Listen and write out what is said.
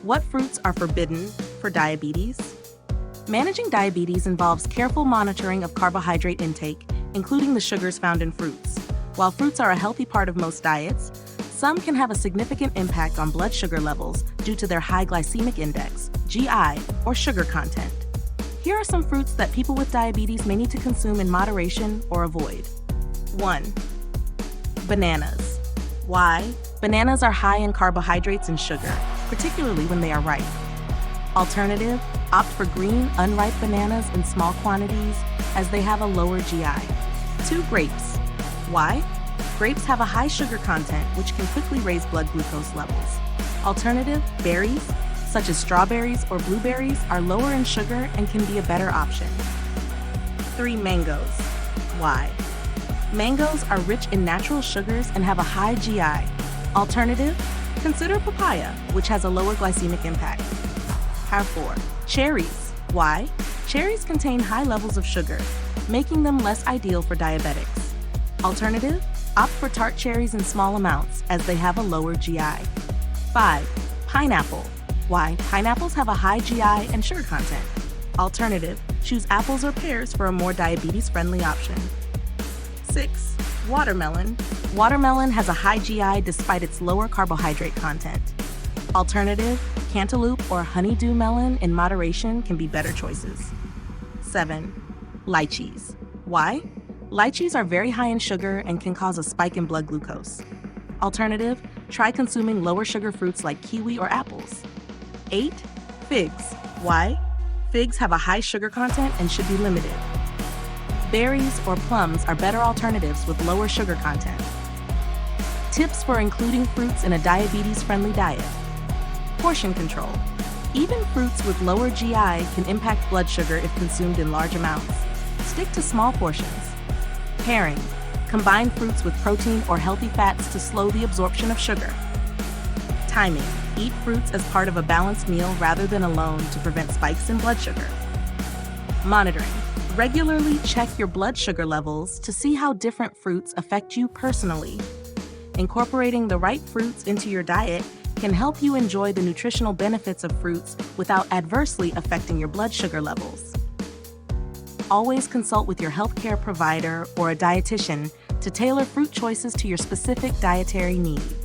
What fruits are forbidden for diabetes? Managing diabetes involves careful monitoring of carbohydrate intake, including the sugars found in fruits. While fruits are a healthy part of most diets, some can have a significant impact on blood sugar levels due to their high glycemic index, GI, or sugar content. Here are some fruits that people with diabetes may need to consume in moderation or avoid. 1. Bananas. Why? Bananas are high in carbohydrates and sugar, particularly when they are ripe. Alternative, opt for green, unripe bananas in small quantities as they have a lower GI. 2. Grapes. Why? Grapes have a high sugar content which can quickly raise blood glucose levels. Alternative, berries, such as strawberries or blueberries, are lower in sugar and can be a better option. 3. Mangoes. Why? Mangoes are rich in natural sugars and have a high GI. Alternative, consider papaya, which has a lower glycemic impact. 4. Cherries. Why? Cherries contain high levels of sugar, making them less ideal for diabetics. Alternative, opt for tart cherries in small amounts as they have a lower GI. 5. Pineapple. Why? Pineapples have a high GI and sugar content. Alternative, choose apples or pears for a more diabetes-friendly option. 6. Watermelon. Watermelon has a high GI despite its lower carbohydrate content. Alternative, cantaloupe or honeydew melon in moderation can be better choices. 7. Lychees. Why? Lychees are very high in sugar and can cause a spike in blood glucose. Alternative, try consuming lower sugar fruits like kiwi or apples. 8. Figs. Why? Figs have a high sugar content and should be limited. Berries or plums are better alternatives with lower sugar content. Tips for including fruits in a diabetes-friendly diet. Portion control. Even fruits with lower GI can impact blood sugar if consumed in large amounts. Stick to small portions. Pairing. Combine fruits with protein or healthy fats to slow the absorption of sugar. Timing. Eat fruits as part of a balanced meal rather than alone to prevent spikes in blood sugar. Monitoring. Regularly check your blood sugar levels to see how different fruits affect you personally. Incorporating the right fruits into your diet can help you enjoy the nutritional benefits of fruits without adversely affecting your blood sugar levels. Always consult with your healthcare provider or a dietitian to tailor fruit choices to your specific dietary needs.